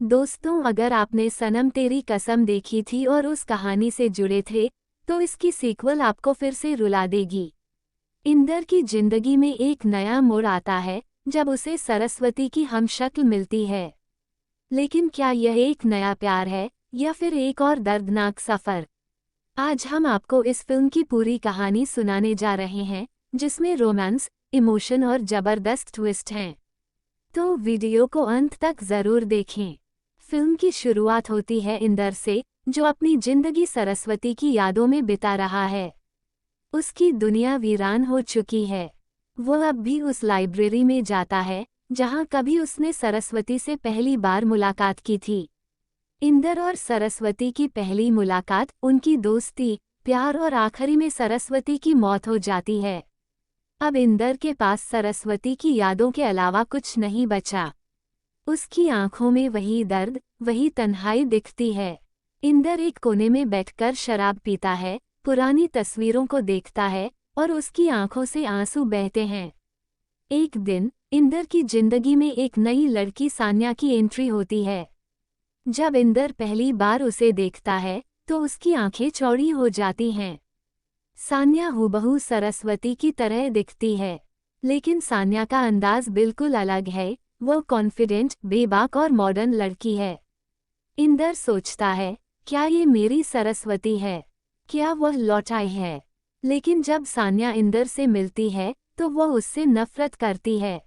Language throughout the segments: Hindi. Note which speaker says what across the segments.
Speaker 1: दोस्तों, अगर आपने सनम तेरी कसम देखी थी और उस कहानी से जुड़े थे, तो इसकी सीक्वल आपको फिर से रुला देगी। इंदर की जिंदगी में एक नया मोड़ आता है जब उसे सरस्वती की हमशक्ल मिलती है। लेकिन क्या यह एक नया प्यार है या फिर एक और दर्दनाक सफर? आज हम आपको इस फिल्म की पूरी कहानी सुनाने जा रहे हैं, जिसमें रोमांस, इमोशन और जबरदस्त ट्विस्ट हैं। तो वीडियो को अंत तक जरूर देखें। फिल्म की शुरुआत होती है इंदर से, जो अपनी जिंदगी सरस्वती की यादों में बिता रहा है। उसकी दुनिया वीरान हो चुकी है। वो अब भी उस लाइब्रेरी में जाता है जहां कभी उसने सरस्वती से पहली बार मुलाकात की थी। इंदर और सरस्वती की पहली मुलाकात, उनकी दोस्ती, प्यार और आखिरी में सरस्वती की मौत हो जाती है। अब इंदर के पास सरस्वती की यादों के अलावा कुछ नहीं बचा। उसकी आंखों में वही दर्द, वही तन्हाई दिखती है। इंदर एक कोने में बैठकर शराब पीता है, पुरानी तस्वीरों को देखता है और उसकी आंखों से आंसू बहते हैं। एक दिन इंदर की जिंदगी में एक नई लड़की सान्या की एंट्री होती है। जब इंदर पहली बार उसे देखता है तो उसकी आंखें चौड़ी हो जाती हैं। सान्या हूबहू सरस्वती की तरह दिखती है, लेकिन सान्या का अंदाज बिल्कुल अलग है। वो कॉन्फिडेंट, बेबाक और मॉडर्न लड़की है। इंदर सोचता है, क्या ये मेरी सरस्वती है? क्या वह लौट आई है? लेकिन जब सान्या इंदर से मिलती है तो वह उससे नफरत करती है।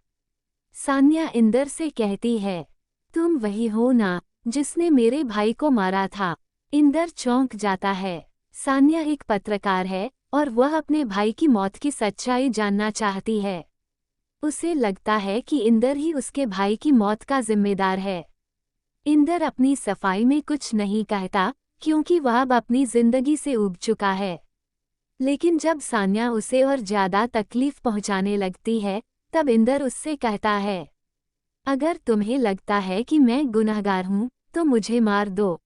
Speaker 1: सान्या इंदर से कहती है, तुम वही हो ना जिसने मेरे भाई को मारा था? इंदर चौंक जाता है। सान्या एक पत्रकार है और वह अपने भाई की मौत की सच्चाई जानना चाहती है। उसे लगता है कि इंदर ही उसके भाई की मौत का जिम्मेदार है। इंदर अपनी सफाई में कुछ नहीं कहता, क्योंकि वह अब अपनी जिंदगी से ऊब चुका है। लेकिन जब सान्या उसे और ज्यादा तकलीफ पहुंचाने लगती है, तब इंदर उससे कहता है, अगर तुम्हें लगता है कि मैं गुनहगार हूं, तो मुझे मार दो।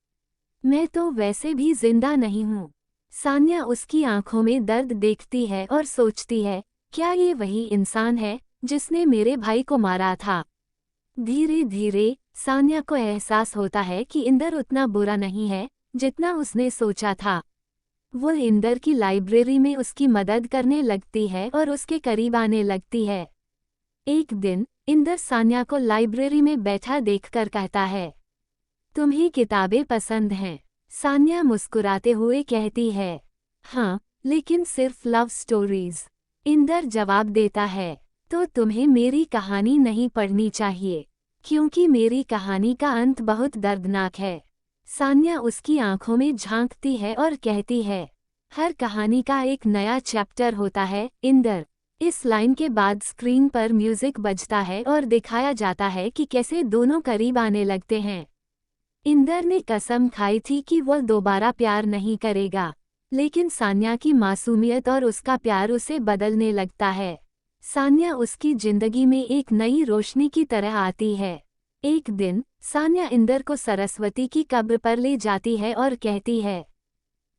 Speaker 1: मैं तो वैसे भी जिंदा नहीं हूं। सान्या उसकी आंखों में दर्द देखती है और सोचती है, क्या ये वही इंसान है जिसने मेरे भाई को मारा था? धीरे धीरे सान्या को एहसास होता है कि इंदर उतना बुरा नहीं है जितना उसने सोचा था। वो इंदर की लाइब्रेरी में उसकी मदद करने लगती है और उसके करीब आने लगती है। एक दिन इंदर सान्या को लाइब्रेरी में बैठा देखकर कहता है, तुम्हें किताबें पसंद हैं? सान्या मुस्कुराते हुए कहती है, हाँ, लेकिन सिर्फ लव स्टोरीज। इंदर जवाब देता है, तो तुम्हें मेरी कहानी नहीं पढ़नी चाहिए, क्योंकि मेरी कहानी का अंत बहुत दर्दनाक है। सान्या उसकी आंखों में झांकती है और कहती है, हर कहानी का एक नया चैप्टर होता है इंदर। इस लाइन के बाद स्क्रीन पर म्यूजिक बजता है और दिखाया जाता है कि कैसे दोनों करीब आने लगते हैं। इंदर ने कसम खाई थी कि वह दोबारा प्यार नहीं करेगा, लेकिन सान्या की मासूमियत और उसका प्यार उसे बदलने लगता है। सान्या उसकी जिंदगी में एक नई रोशनी की तरह आती है। एक दिन सान्या इंदर को सरस्वती की कब्र पर ले जाती है और कहती है,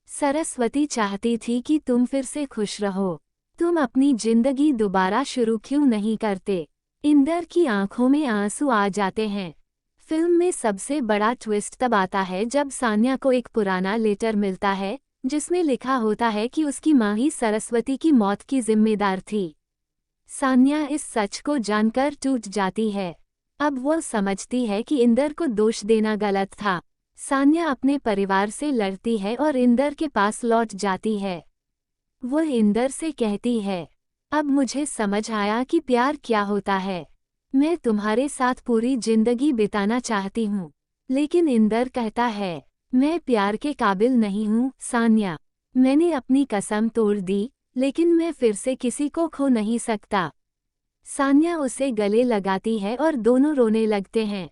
Speaker 1: सरस्वती चाहती थी कि तुम फिर से खुश रहो। तुम अपनी जिंदगी दोबारा शुरू क्यों नहीं करते? इंदर की आंखों में आंसू आ जाते हैं। फिल्म में सबसे बड़ा ट्विस्ट तब आता है जब सान्या को एक पुराना लेटर मिलता है, जिसमें लिखा होता है कि उसकी मां ही सरस्वती की मौत की जिम्मेदार थी। सान्या इस सच को जानकर टूट जाती है। अब वो समझती है कि इंदर को दोष देना गलत था। सान्या अपने परिवार से लड़ती है और इंदर के पास लौट जाती है। वो इंदर से कहती है, अब मुझे समझ आया कि प्यार क्या होता है। मैं तुम्हारे साथ पूरी जिंदगी बिताना चाहती हूँ। लेकिन इंदर कहता है, मैं प्यार के काबिल नहीं हूँ सान्या। मैंने अपनी कसम तोड़ दी, लेकिन मैं फिर से किसी को खो नहीं सकता। सान्या उसे गले लगाती है और दोनों रोने लगते हैं।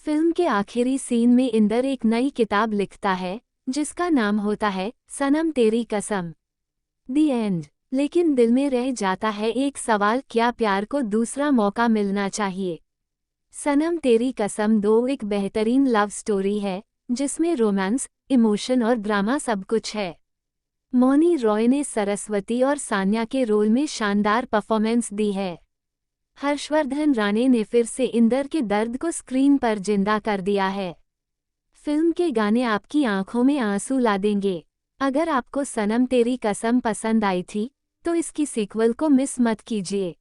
Speaker 1: फिल्म के आखिरी सीन में इंदर एक नई किताब लिखता है, जिसका नाम होता है सनम तेरी कसम, दी एंड। लेकिन दिल में रह जाता है एक सवाल, क्या प्यार को दूसरा मौका मिलना चाहिए? सनम तेरी कसम 2 एक बेहतरीन लव स्टोरी है, जिसमें रोमांस, इमोशन और ड्रामा सब कुछ है। मौनी रॉय ने सरस्वती और सान्या के रोल में शानदार परफॉर्मेंस दी है। हर्षवर्धन राणे ने फिर से इंदर के दर्द को स्क्रीन पर जिंदा कर दिया है। फिल्म के गाने आपकी आंखों में आंसू ला देंगे। अगर आपको सनम तेरी कसम पसंद आई थी तो इसकी सीक्वल को मिस मत कीजिए।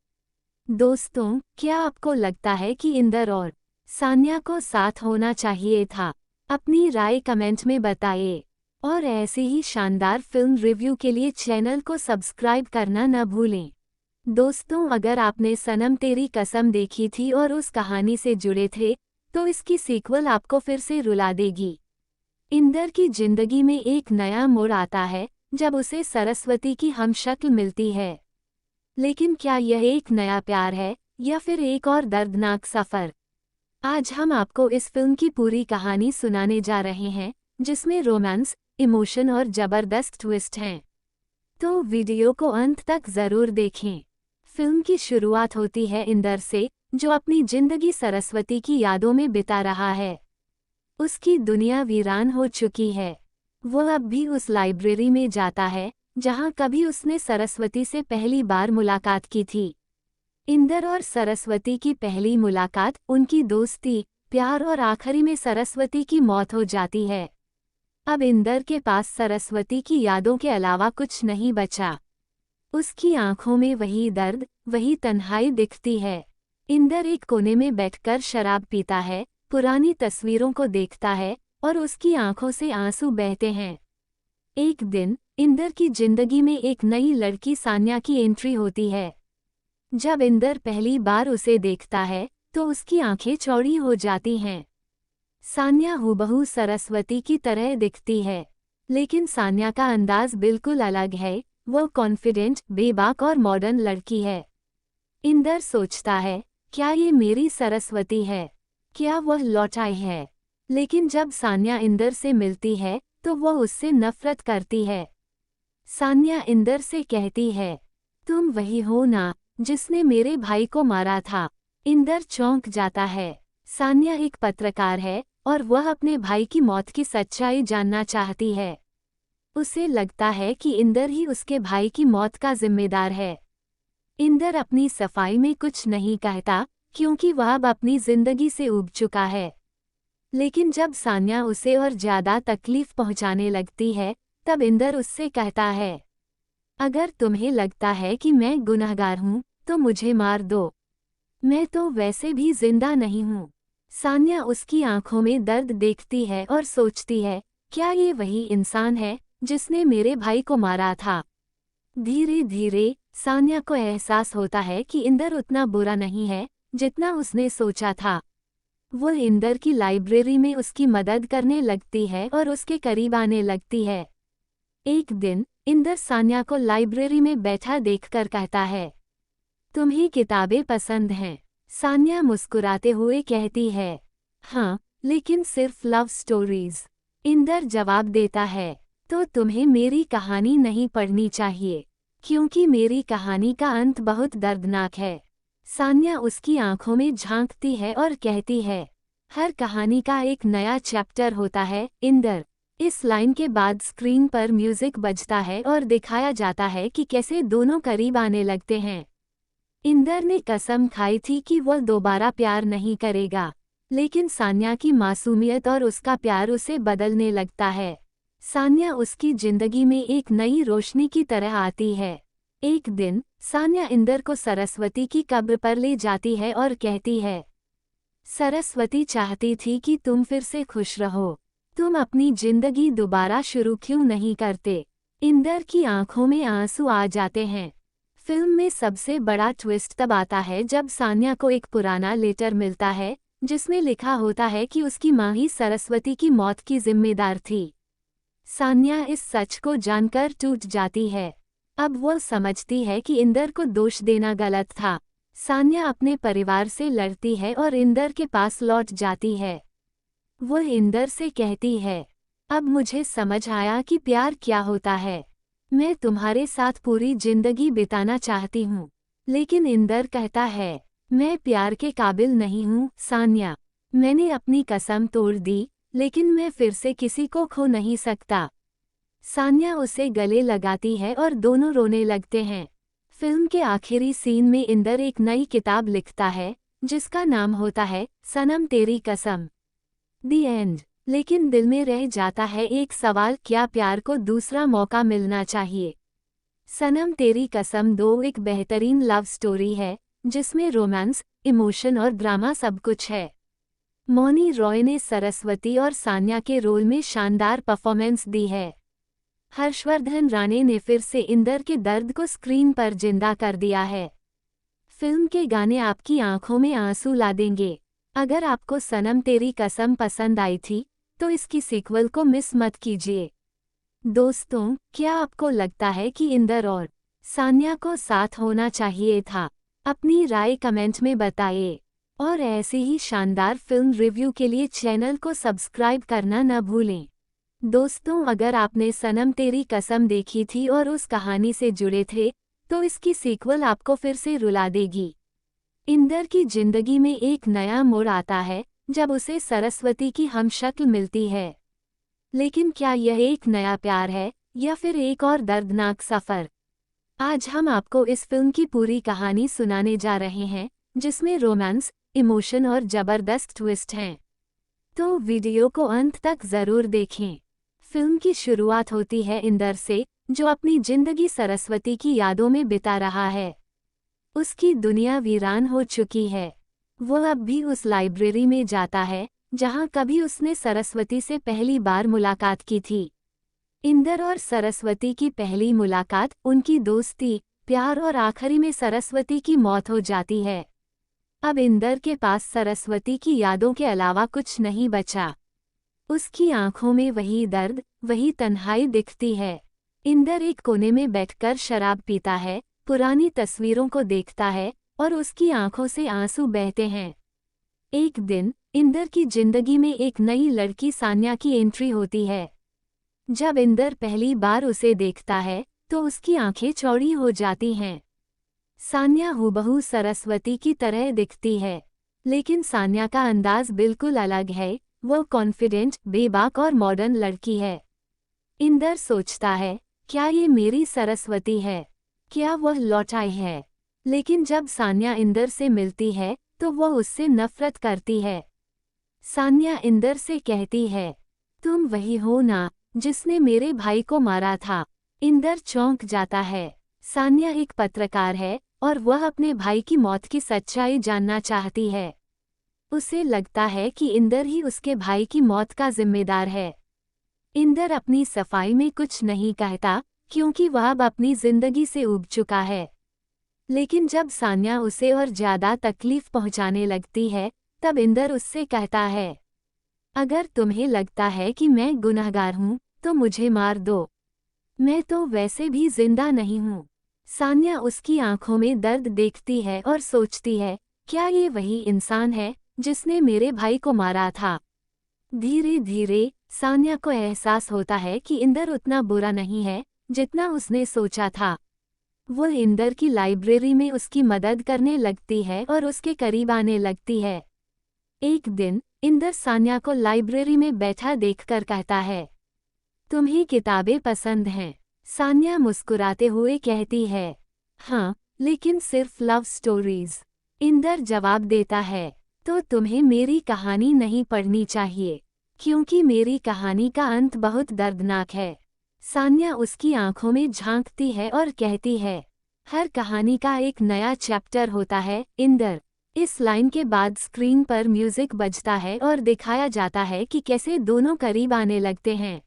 Speaker 1: दोस्तों, क्या आपको लगता है कि इंदर और सान्या को साथ होना चाहिए था? अपनी राय कमेंट में बताइए और ऐसे ही शानदार फिल्म रिव्यू के लिए चैनल को सब्सक्राइब करना न भूलें। दोस्तों, अगर आपने सनम तेरी कसम देखी थी और उस कहानी से जुड़े थे तो इसकी सीक्वल आपको फिर से रुला देगी। इंदर की जिंदगी में एक नया मोड़ आता है जब उसे सरस्वती की हमशक्ल मिलती है। लेकिन क्या यह एक नया प्यार है या फिर एक और दर्दनाक सफ़र? आज हम आपको इस फिल्म की पूरी कहानी सुनाने जा रहे हैं, जिसमें रोमांस, इमोशन और ज़बरदस्त ट्विस्ट हैं। तो वीडियो को अंत तक ज़रूर देखें। फिल्म की शुरुआत होती है इंदर से, जो अपनी जिंदगी सरस्वती की यादों में बिता रहा है। उसकी दुनिया वीरान हो चुकी है। वह अब भी उस लाइब्रेरी में जाता है जहां कभी उसने सरस्वती से पहली बार मुलाकात की थी। इंदर और सरस्वती की पहली मुलाकात, उनकी दोस्ती, प्यार और आखिरी में सरस्वती की मौत हो जाती है। अब इंदर के पास सरस्वती की यादों के अलावा कुछ नहीं बचा। उसकी आंखों में वही दर्द, वही तन्हाई दिखती है। इंदर एक कोने में बैठकर शराब पीता है, पुरानी तस्वीरों को देखता है और उसकी आंखों से आंसू बहते हैं। एक दिन इंदर की जिंदगी में एक नई लड़की सान्या की एंट्री होती है। जब इंदर पहली बार उसे देखता है तो उसकी आंखें चौड़ी हो जाती हैं। सान्या हूबहू सरस्वती की तरह दिखती है, लेकिन सान्या का अंदाज बिल्कुल अलग है। वो कॉन्फिडेंट, बेबाक और मॉडर्न लड़की है। इंदर सोचता है, क्या ये मेरी सरस्वती है? क्या वह लौट आई है? लेकिन जब सान्या इंदर से मिलती है तो वह उससे नफरत करती है। सान्या इंदर से कहती है, तुम वही हो ना जिसने मेरे भाई को मारा था? इंदर चौंक जाता है। सान्या एक पत्रकार है और वह अपने भाई की मौत की सच्चाई जानना चाहती है। उसे लगता है कि इंदर ही उसके भाई की मौत का जिम्मेदार है। इंदर अपनी सफाई में कुछ नहीं कहता क्योंकि वह अब अपनी जिंदगी से ऊब चुका है। लेकिन जब सान्या उसे और ज्यादा तकलीफ पहुंचाने लगती है तब इंदर उससे कहता है, अगर तुम्हें लगता है कि मैं गुनहगार हूं तो मुझे मार दो। मैं तो वैसे भी जिंदा नहीं हूं। सान्या उसकी आंखों में दर्द देखती है और सोचती है, क्या ये वही इंसान है जिसने मेरे भाई को मारा था? धीरे धीरे सान्या को एहसास होता है कि इंदर उतना बुरा नहीं है जितना उसने सोचा था। वह इंदर की लाइब्रेरी में उसकी मदद करने लगती है और उसके करीब आने लगती है। एक दिन इंदर सान्या को लाइब्रेरी में बैठा देखकर कहता है, तुम्हें किताबें पसंद हैं? सान्या मुस्कुराते हुए कहती है, हाँ, लेकिन सिर्फ लव स्टोरीज। इंदर जवाब देता है, तो तुम्हें मेरी कहानी नहीं पढ़नी चाहिए, क्योंकि मेरी कहानी का अंत बहुत दर्दनाक है। सान्या उसकी आंखों में झांकती है और कहती है, हर कहानी का एक नया चैप्टर होता है इंदर। इस लाइन के बाद स्क्रीन पर म्यूजिक बजता है और दिखाया जाता है कि कैसे दोनों करीब आने लगते हैं। इंदर ने कसम खाई थी कि वह दोबारा प्यार नहीं करेगा, लेकिन सान्या की मासूमियत और उसका प्यार उसे बदलने लगता है। सान्या उसकी जिंदगी में एक नई रोशनी की तरह आती है। एक दिन सान्या इंदर को सरस्वती की कब्र पर ले जाती है और कहती है, सरस्वती चाहती थी कि तुम फिर से खुश रहो। तुम अपनी जिंदगी दोबारा शुरू क्यों नहीं करते? इंदर की आंखों में आंसू आ जाते हैं। फिल्म में सबसे बड़ा ट्विस्ट तब आता है जब सान्या को एक पुराना लेटर मिलता है जिसमें लिखा होता है कि उसकी मां ही सरस्वती की मौत की जिम्मेदार थी। सान्या इस सच को जानकर टूट जाती है। अब वो समझती है कि इंदर को दोष देना गलत था। सान्या अपने परिवार से लड़ती है और इंदर के पास लौट जाती है। वह इंदर से कहती है, अब मुझे समझ आया कि प्यार क्या होता है। मैं तुम्हारे साथ पूरी जिंदगी बिताना चाहती हूँ। लेकिन इंदर कहता है, मैं प्यार के काबिल नहीं हूँ सान्या। मैंने अपनी कसम तोड़ दी, लेकिन मैं फिर से किसी को खो नहीं सकता। सान्या उसे गले लगाती है और दोनों रोने लगते हैं। फिल्म के आखिरी सीन में इंदर एक नई किताब लिखता है जिसका नाम होता है सनम तेरी कसम। दी एंड। लेकिन दिल में रह जाता है एक सवाल, क्या प्यार को दूसरा मौका मिलना चाहिए? सनम तेरी कसम 2 एक बेहतरीन लव स्टोरी है जिसमें रोमांस, इमोशन और ड्रामा सब कुछ है। मौनी रॉय ने सरस्वती और सान्या के रोल में शानदार परफॉर्मेंस दी है। हर्षवर्धन राणे ने फिर से इंदर के दर्द को स्क्रीन पर जिंदा कर दिया है। फिल्म के गाने आपकी आंखों में आंसू ला देंगे। अगर आपको सनम तेरी कसम पसंद आई थी तो इसकी सीक्वल को मिस मत कीजिए। दोस्तों, क्या आपको लगता है कि इंदर और सान्या को साथ होना चाहिए था? अपनी राय कमेंट में बताइए और ऐसी ही शानदार फिल्म रिव्यू के लिए चैनल को सब्सक्राइब करना न भूलें। दोस्तों, अगर आपने सनम तेरी कसम देखी थी और उस कहानी से जुड़े थे तो इसकी सीक्वल आपको फिर से रुला देगी। इंदर की जिंदगी में एक नया मोड़ आता है जब उसे सरस्वती की हमशक्ल मिलती है। लेकिन क्या यह एक नया प्यार है या फिर एक और दर्दनाक सफ़र? आज हम आपको इस फिल्म की पूरी कहानी सुनाने जा रहे हैं जिसमें रोमांस, इमोशन और ज़बरदस्त ट्विस्ट हैं। तो वीडियो को अंत तक ज़रूर देखें। फिल्म की शुरुआत होती है इंदर से, जो अपनी जिंदगी सरस्वती की यादों में बिता रहा है। उसकी दुनिया वीरान हो चुकी है। वह अब भी उस लाइब्रेरी में जाता है जहां कभी उसने सरस्वती से पहली बार मुलाकात की थी। इंदर और सरस्वती की पहली मुलाकात, उनकी दोस्ती, प्यार और आखिरी में सरस्वती की मौत हो जाती है। अब इंदर के पास सरस्वती की यादों के अलावा कुछ नहीं बचा। उसकी आंखों में वही दर्द, वही तन्हाई दिखती है। इंदर एक कोने में बैठकर शराब पीता है, पुरानी तस्वीरों को देखता है और उसकी आंखों से आंसू बहते हैं। एक दिन इंदर की जिंदगी में एक नई लड़की सान्या की एंट्री होती है। जब इंदर पहली बार उसे देखता है तो उसकी आंखें चौड़ी हो जाती हैं। सान्या हूबहू सरस्वती की तरह दिखती है, लेकिन सान्या का अंदाज बिल्कुल अलग है। वह कॉन्फिडेंट, बेबाक और मॉडर्न लड़की है। इंदर सोचता है, क्या ये मेरी सरस्वती है? क्या वह लौट आई है? लेकिन जब सान्या इंदर से मिलती है तो वह उससे नफरत करती है। सान्या इंदर से कहती है, तुम वही हो ना जिसने मेरे भाई को मारा था? इंदर चौंक जाता है। सान्या एक पत्रकार है और वह अपने भाई की मौत की सच्चाई जानना चाहती है। उसे लगता है कि इंदर ही उसके भाई की मौत का जिम्मेदार है। इंदर अपनी सफाई में कुछ नहीं कहता क्योंकि वह अब अपनी जिंदगी से ऊब चुका है। लेकिन जब सान्या उसे और ज्यादा तकलीफ पहुंचाने लगती है तब इंदर उससे कहता है, अगर तुम्हें लगता है कि मैं गुनहगार हूँ तो मुझे मार दो, मैं तो वैसे भी जिंदा नहीं हूँ। सान्या उसकी आंखों में दर्द देखती है और सोचती है, क्या ये वही इंसान है जिसने मेरे भाई को मारा था? धीरे धीरे सान्या को एहसास होता है कि इंदर उतना बुरा नहीं है जितना उसने सोचा था। वह इंदर की लाइब्रेरी में उसकी मदद करने लगती है और उसके करीब आने लगती है। एक दिन इंदर सान्या को लाइब्रेरी में बैठा देखकर कहता है, तुम्हें किताबें पसंद हैं? सान्या मुस्कुराते हुए कहती है, हाँ, लेकिन सिर्फ लव स्टोरीज। इंदर जवाब देता है, तो तुम्हें मेरी कहानी नहीं पढ़नी चाहिए क्योंकि मेरी कहानी का अंत बहुत दर्दनाक है। सान्या उसकी आंखों में झांकती है और कहती है, हर कहानी का एक नया चैप्टर होता है इंदर। इस लाइन के बाद स्क्रीन पर म्यूजिक बजता है और दिखाया जाता है कि कैसे दोनों करीब आने लगते हैं।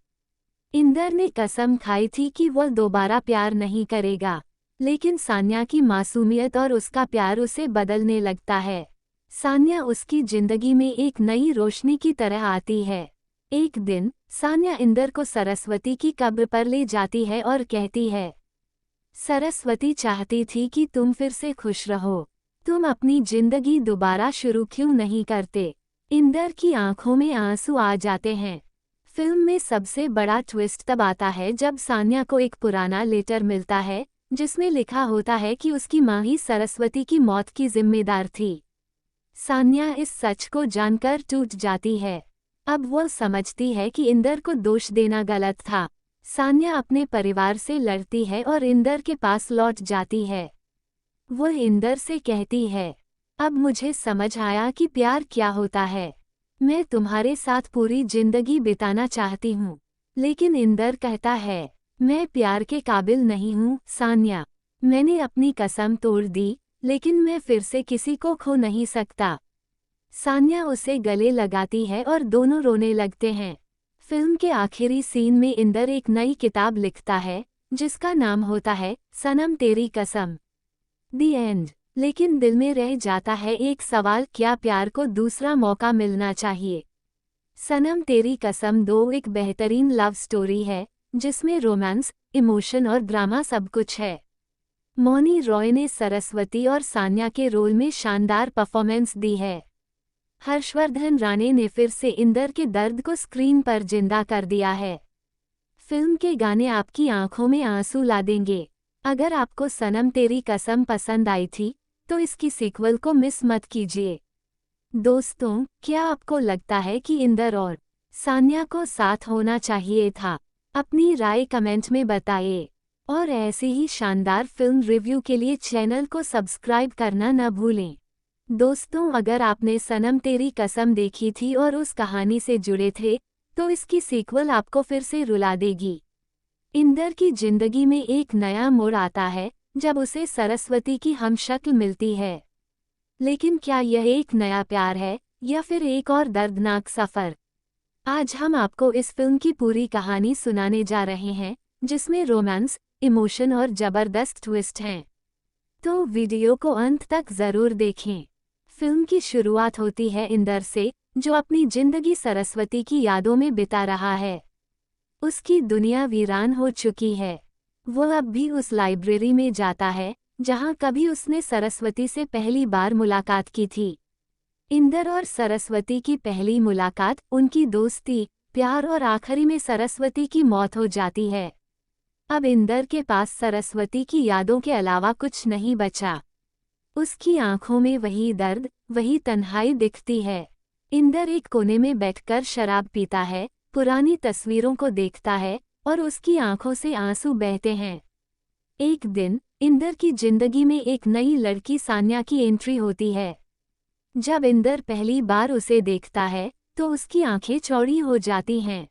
Speaker 1: इंदर ने कसम खाई थी कि वह दोबारा प्यार नहीं करेगा, लेकिन सान्या की मासूमियत और उसका प्यार उसे बदलने लगता है। सान्या उसकी जिंदगी में एक नई रोशनी की तरह आती है। एक दिन सान्या इंदर को सरस्वती की कब्र पर ले जाती है और कहती है, सरस्वती चाहती थी कि तुम फिर से खुश रहो, तुम अपनी जिंदगी दोबारा शुरू क्यों नहीं करते? इंदर की आंखों में आंसू आ जाते हैं। फिल्म में सबसे बड़ा ट्विस्ट तब आता है जब सान्या को एक पुराना लेटर मिलता है जिसमें लिखा होता है कि उसकी मां ही सरस्वती की मौत की जिम्मेदार थी। सान्या इस सच को जानकर टूट जाती है। अब वह समझती है कि इंदर को दोष देना गलत था। सान्या अपने परिवार से लड़ती है और इंदर के पास लौट जाती है। वह इंदर से कहती है, अब मुझे समझ आया कि प्यार क्या होता है। मैं तुम्हारे साथ पूरी जिंदगी बिताना चाहती हूँ। लेकिन इंदर कहता है, मैं प्यार के काबिल नहीं हूँ सान्या। मैंने अपनी कसम तोड़ दी, लेकिन मैं फिर से किसी को खो नहीं सकता। सान्या उसे गले लगाती है और दोनों रोने लगते हैं। फिल्म के आखिरी सीन में इंदर एक नई किताब लिखता है, जिसका नाम होता है सनम तेरी कसम। दी एंड। लेकिन दिल में रह जाता है एक सवाल, क्या प्यार को दूसरा मौका मिलना चाहिए? सनम तेरी कसम 2 एक बेहतरीन लव स्टोरी है, जिसमें रोमांस, इमोशन और ड्रामा सब कुछ है। मौनी रॉय ने सरस्वती और सान्या के रोल में शानदार परफॉर्मेंस दी है। हर्षवर्धन राणे ने फिर से इंदर के दर्द को स्क्रीन पर जिंदा कर दिया है। फिल्म के गाने आपकी आंखों में आंसू ला देंगे। अगर आपको सनम तेरी कसम पसंद आई थी, तो इसकी सीक्वल को मिस मत कीजिए। दोस्तों, क्या आपको लगता है कि इंदर और सान्या को साथ होना चाहिए था? अपनी राय कमेंट में बताइए। और ऐसे ही शानदार फिल्म रिव्यू के लिए चैनल को सब्सक्राइब करना न भूलें। दोस्तों, अगर आपने सनम तेरी कसम देखी थी और उस कहानी से जुड़े थे, तो इसकी सीक्वल आपको फिर से रुला देगी। इंदर की जिंदगी में एक नया मोड़ आता है, जब उसे सरस्वती की हमशक्ल मिलती है। लेकिन क्या यह एक नया प्यार है, या फिर एक और दर्दनाक सफ़र? आज हम आपको इस फिल्म की पूरी कहानी सुनाने जा रहे हैं, जिसमें रोमांस, इमोशन और ज़बरदस्त ट्विस्ट हैं। तो वीडियो को अंत तक ज़रूर देखें। फिल्म की शुरुआत होती है इंदर से, जो अपनी जिंदगी सरस्वती की यादों में बिता रहा है। उसकी दुनिया वीरान हो चुकी है। वह अब भी उस लाइब्रेरी में जाता है, जहां कभी उसने सरस्वती से पहली बार मुलाकात की थी। इंदर और सरस्वती की पहली मुलाकात, उनकी दोस्ती, प्यार और आखिरी में सरस्वती की मौत हो जाती है। अब इंदर के पास सरस्वती की यादों के अलावा कुछ नहीं बचा। उसकी आंखों में वही दर्द, वही तन्हाई दिखती है। इंदर एक कोने में बैठकर शराब पीता है, पुरानी तस्वीरों को देखता है, और उसकी आंखों से आंसू बहते हैं। एक दिन, इंदर की जिंदगी में एक नई लड़की सान्या की एंट्री होती है। जब इंदर पहली बार उसे देखता है, तो उसकी आंखें चौड़ी हो जाती हैं।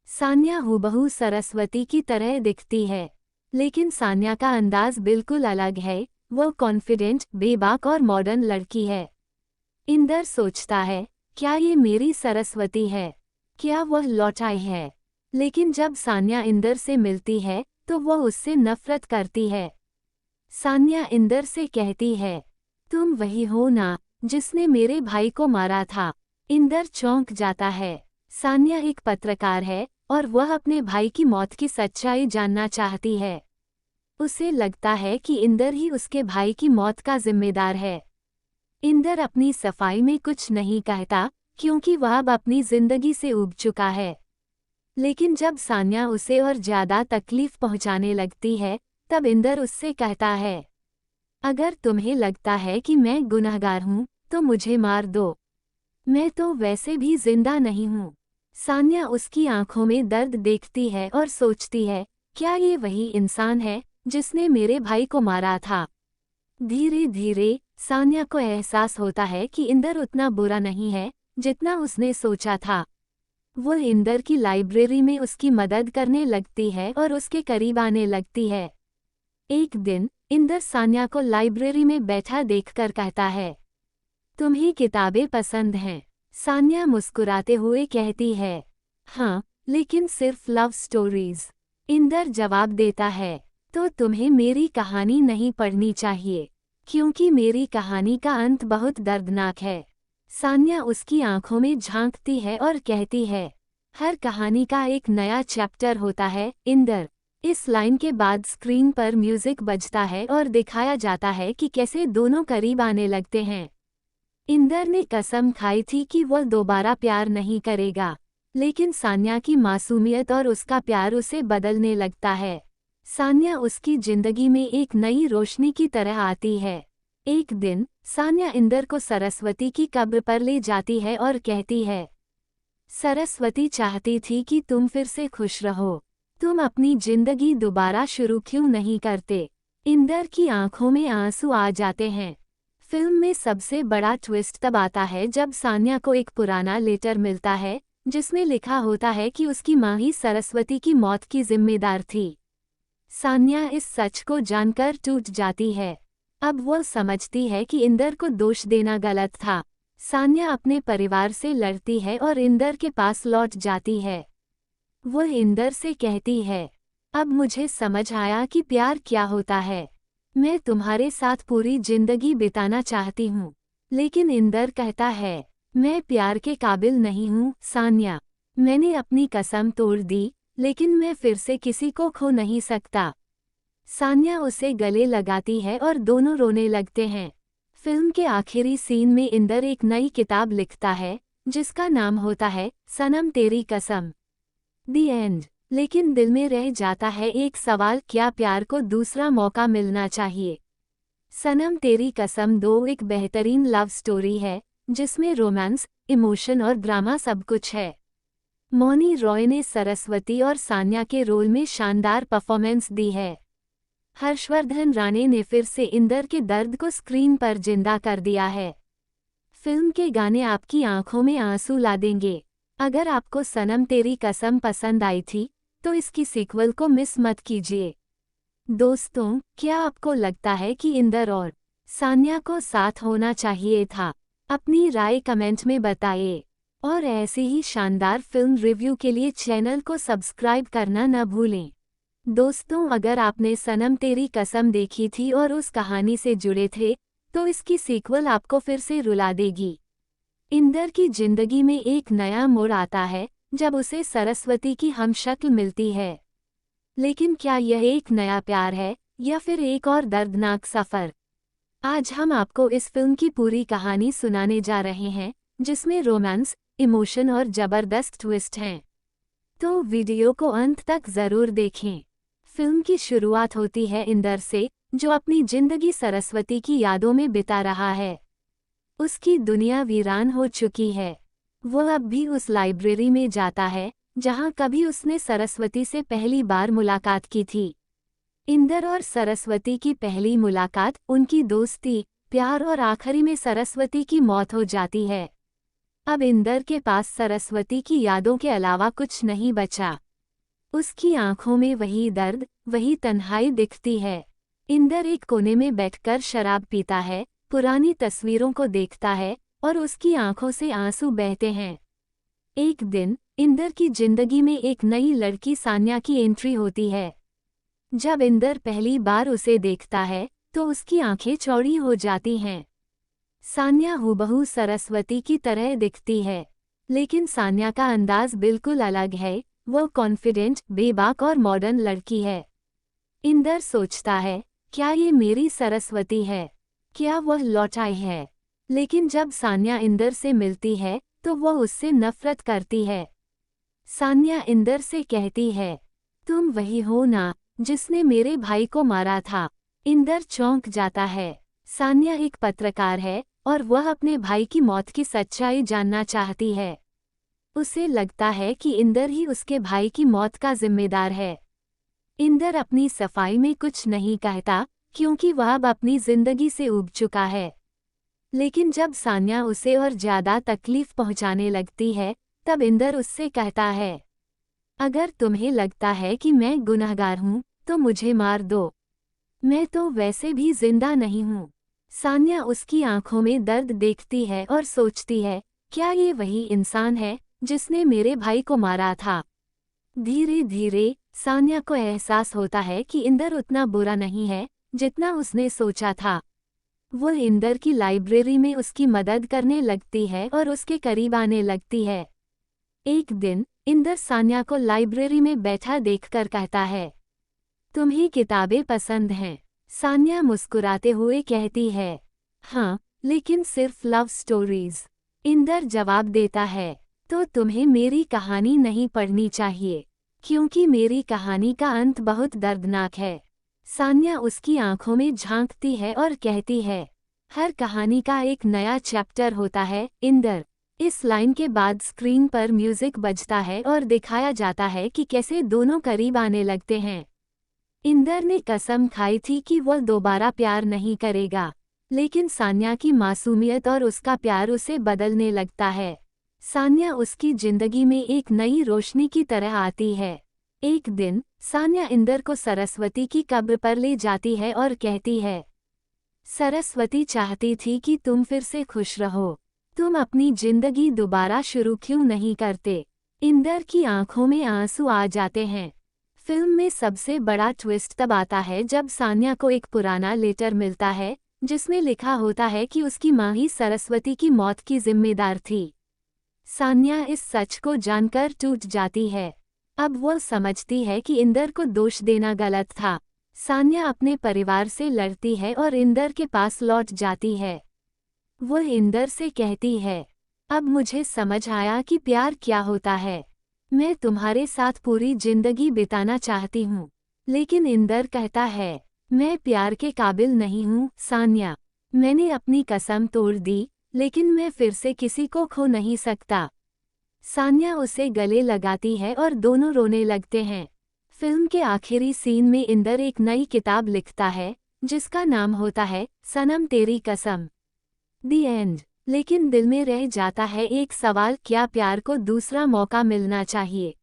Speaker 1: सान्या हूबहू सरस्वती की तरह दिखती है, लेकिन सान्या का अंदाज बिल्कुल अलग है। वो कॉन्फिडेंट, बेबाक और मॉडर्न लड़की है। इंदर सोचता है, क्या ये मेरी सरस्वती है? क्या वह लौट आई है? लेकिन जब सान्या इंदर से मिलती है, तो वह उससे नफरत करती है। सान्या इंदर से कहती है, तुम वही हो ना, जिसने मेरे भाई को मारा था? इंदर चौंक जाता है। सान्या एक पत्रकार है, और वह अपने भाई की मौत की सच्चाई जानना चाहती है। उसे लगता है कि इंदर ही उसके भाई की मौत का जिम्मेदार है। इंदर अपनी सफाई में कुछ नहीं कहता, क्योंकि वह अब अपनी जिंदगी से ऊब चुका है। लेकिन जब सान्या उसे और ज्यादा तकलीफ पहुंचाने लगती है, तब इंदर उससे कहता है, अगर तुम्हें लगता है कि मैं गुनहगार हूँ, तो मुझे मार दो। मैं तो वैसे भी जिंदा नहीं हूँ। सान्या उसकी आंखों में दर्द देखती है और सोचती है, क्या ये वही इंसान है जिसने मेरे भाई को मारा था? धीरे धीरे सान्या को एहसास होता है कि इंदर उतना बुरा नहीं है, जितना उसने सोचा था। वह इंदर की लाइब्रेरी में उसकी मदद करने लगती है और उसके करीब आने लगती है। एक दिन, इंदर सान्या को लाइब्रेरी में बैठा देखकर कहता है, तुम्हें किताबें पसंद हैं? सान्या मुस्कुराते हुए कहती है, हाँ, लेकिन सिर्फ लव स्टोरीज। इंदर जवाब देता है, तो तुम्हें मेरी कहानी नहीं पढ़नी चाहिए, क्योंकि मेरी कहानी का अंत बहुत दर्दनाक है। सान्या उसकी आंखों में झांकती है और कहती है, हर कहानी का एक नया चैप्टर होता है इंदर। इस लाइन के बाद स्क्रीन पर म्यूजिक बजता है और दिखाया जाता है कि कैसे दोनों करीब आने लगते हैं। इंदर ने कसम खाई थी कि वह दोबारा प्यार नहीं करेगा, लेकिन सान्या की मासूमियत और उसका प्यार उसे बदलने लगता है। सान्या उसकी जिंदगी में एक नई रोशनी की तरह आती है। एक दिन, सान्या इंदर को सरस्वती की कब्र पर ले जाती है और कहती है, सरस्वती चाहती थी कि तुम फिर से खुश रहो। तुम अपनी जिंदगी दोबारा शुरू क्यों नहीं करते? इंदर की आंखों में आंसू आ जाते हैं। फिल्म में सबसे बड़ा ट्विस्ट तब आता है जब सान्या को एक पुराना लेटर मिलता है जिसमें लिखा होता है कि उसकी मां ही सरस्वती की मौत की जिम्मेदार थी। सान्या इस सच को जानकर टूट जाती है। अब वो समझती है कि इंदर को दोष देना गलत था। सान्या अपने परिवार से लड़ती है और इंदर के पास लौट जाती है। वो इंदर से कहती है, अब मुझे समझ आया कि प्यार क्या होता है। मैं तुम्हारे साथ पूरी जिंदगी बिताना चाहती हूँ। लेकिन इंदर कहता है, मैं प्यार के काबिल नहीं हूँ सान्या। मैंने अपनी कसम तोड़ दी, लेकिन मैं फिर से किसी को खो नहीं सकता। सान्या उसे गले लगाती है और दोनों रोने लगते हैं। फिल्म के आखिरी सीन में इंदर एक नई किताब लिखता है जिसका नाम होता है सनम तेरी कसम। दी एंड। लेकिन दिल में रह जाता है एक सवाल, क्या प्यार को दूसरा मौका मिलना चाहिए? सनम तेरी कसम 2 एक बेहतरीन लव स्टोरी है जिसमें रोमांस, इमोशन और ड्रामा सब कुछ है। मौनी रॉय ने सरस्वती और सान्या के रोल में शानदार परफॉर्मेंस दी है। हर्षवर्धन राणे ने फिर से इंदर के दर्द को स्क्रीन पर जिंदा कर दिया है। फिल्म के गाने आपकी आंखों में आंसू ला देंगे। अगर आपको सनम तेरी कसम पसंद आई थी तो इसकी सीक्वल को मिस मत कीजिए। दोस्तों, क्या आपको लगता है कि इंदर और सान्या को साथ होना चाहिए था? अपनी राय कमेंट में बताइए। और ऐसी ही शानदार फिल्म रिव्यू के लिए चैनल को सब्सक्राइब करना न भूलें। दोस्तों, अगर आपने सनम तेरी कसम देखी थी और उस कहानी से जुड़े थे तो इसकी सीक्वल आपको फिर से रुला देगी। इंदर की जिंदगी में एक नया मोड़ आता है जब उसे सरस्वती की हमशक्ल मिलती है। लेकिन क्या यह एक नया प्यार है या फिर एक और दर्दनाक सफ़र? आज हम आपको इस फिल्म की पूरी कहानी सुनाने जा रहे हैं जिसमें रोमांस, इमोशन और ज़बरदस्त ट्विस्ट हैं। तो वीडियो को अंत तक ज़रूर देखें। फिल्म की शुरुआत होती है इंदर से, जो अपनी जिंदगी सरस्वती की यादों में बिता रहा है। उसकी दुनिया वीरान हो चुकी है। वह अब भी उस लाइब्रेरी में जाता है जहां कभी उसने सरस्वती से पहली बार मुलाकात की थी। इंदर और सरस्वती की पहली मुलाकात, उनकी दोस्ती, प्यार और आखिरी में सरस्वती की मौत हो जाती है। अब इंदर के पास सरस्वती की यादों के अलावा कुछ नहीं बचा। उसकी आंखों में वही दर्द, वही तन्हाई दिखती है। इंदर एक कोने में बैठकर शराब पीता है, पुरानी तस्वीरों को देखता है और उसकी आंखों से आंसू बहते हैं। एक दिन इंदर की जिंदगी में एक नई लड़की सान्या की एंट्री होती है। जब इंदर पहली बार उसे देखता है तो उसकी आंखें चौड़ी हो जाती हैं। सान्या हूबहू सरस्वती की तरह दिखती है, लेकिन सान्या का अंदाज बिल्कुल अलग है। वो कॉन्फिडेंट, बेबाक और मॉडर्न लड़की है। इंदर सोचता है, क्या ये मेरी सरस्वती है? क्या वह लौट आई है? लेकिन जब सान्या इंदर से मिलती है तो वह उससे नफरत करती है। सान्या इंदर से कहती है, तुम वही हो ना जिसने मेरे भाई को मारा था? इंदर चौंक जाता है। सान्या एक पत्रकार है और वह अपने भाई की मौत की सच्चाई जानना चाहती है। उसे लगता है कि इंदर ही उसके भाई की मौत का जिम्मेदार है। इंदर अपनी सफाई में कुछ नहीं कहता क्योंकि वह अब अपनी जिंदगी से ऊब चुका है। लेकिन जब सान्या उसे और ज्यादा तकलीफ पहुंचाने लगती है तब इंदर उससे कहता है, अगर तुम्हें लगता है कि मैं गुनहगार हूँ तो मुझे मार दो। मैं तो वैसे भी जिंदा नहीं हूँ। सान्या उसकी आंखों में दर्द देखती है और सोचती है, क्या ये वही इंसान है जिसने मेरे भाई को मारा था? धीरे धीरे सान्या को एहसास होता है कि इंदर उतना बुरा नहीं है जितना उसने सोचा था। वह इंदर की लाइब्रेरी में उसकी मदद करने लगती है और उसके करीब आने लगती है। एक दिन इंदर सान्या को लाइब्रेरी में बैठा देखकर कहता है, तुम्हें किताबें पसंद हैं? सान्या मुस्कुराते हुए कहती है, हाँ, लेकिन सिर्फ लव स्टोरीज। इंदर जवाब देता है, तो तुम्हें मेरी कहानी नहीं पढ़नी चाहिए, क्योंकि मेरी कहानी का अंत बहुत दर्दनाक है। सान्या उसकी आंखों में झांकती है और कहती है, हर कहानी का एक नया चैप्टर होता है इंदर। इस लाइन के बाद स्क्रीन पर म्यूजिक बजता है और दिखाया जाता है कि कैसे दोनों करीब आने लगते हैं। इंदर ने कसम खाई थी कि वह दोबारा प्यार नहीं करेगा, लेकिन सान्या की मासूमियत और उसका प्यार उसे बदलने लगता है। सान्या उसकी जिंदगी में एक नई रोशनी की तरह आती है। एक दिन सान्या इंदर को सरस्वती की कब्र पर ले जाती है और कहती है, सरस्वती चाहती थी कि तुम फिर से खुश रहो। तुम अपनी जिंदगी दोबारा शुरू क्यों नहीं करते? इंदर की आंखों में आंसू आ जाते हैं। फिल्म में सबसे बड़ा ट्विस्ट तब आता है जब सान्या को एक पुराना लेटर मिलता है, जिसमें लिखा होता है कि उसकी मां ही सरस्वती की मौत की जिम्मेदार थी। सान्या इस सच को जानकर टूट जाती है। अब वह समझती है कि इंदर को दोष देना गलत था। सान्या अपने परिवार से लड़ती है और इंदर के पास लौट जाती है। वह इंदर से कहती है, अब मुझे समझ आया कि प्यार क्या होता है। मैं तुम्हारे साथ पूरी जिंदगी बिताना चाहती हूँ। लेकिन इंदर कहता है, मैं प्यार के काबिल नहीं हूँ सान्या। मैंने अपनी कसम तोड़ दी, लेकिन मैं फिर से किसी को खो नहीं सकता। सान्या उसे गले लगाती है और दोनों रोने लगते हैं। फिल्म के आखिरी सीन में इंदर एक नई किताब लिखता है, जिसका नाम होता है सनम तेरी कसम। दी एंड। लेकिन दिल में रह जाता है एक सवाल, क्या प्यार को दूसरा मौका मिलना चाहिए?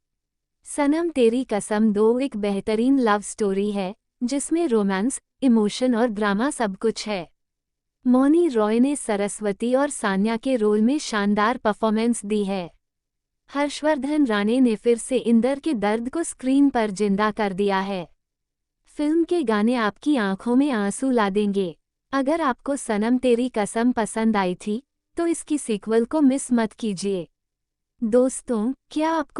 Speaker 1: सनम तेरी कसम 2 एक बेहतरीन लव स्टोरी है, जिसमें रोमांस, इमोशन और ड्रामा सब कुछ है। मौनी रॉय ने सरस्वती और सान्या के रोल में शानदार परफॉर्मेंस दी है। हर्षवर्धन राणे ने फिर से इंदर के दर्द को स्क्रीन पर जिंदा कर दिया है। फिल्म के गाने आपकी आंखों में आंसू ला देंगे। अगर आपको सनम तेरी कसम पसंद आई थी, तो इसकी सीक्वल को मिस मत कीजिए। दोस्तों, क्या आपको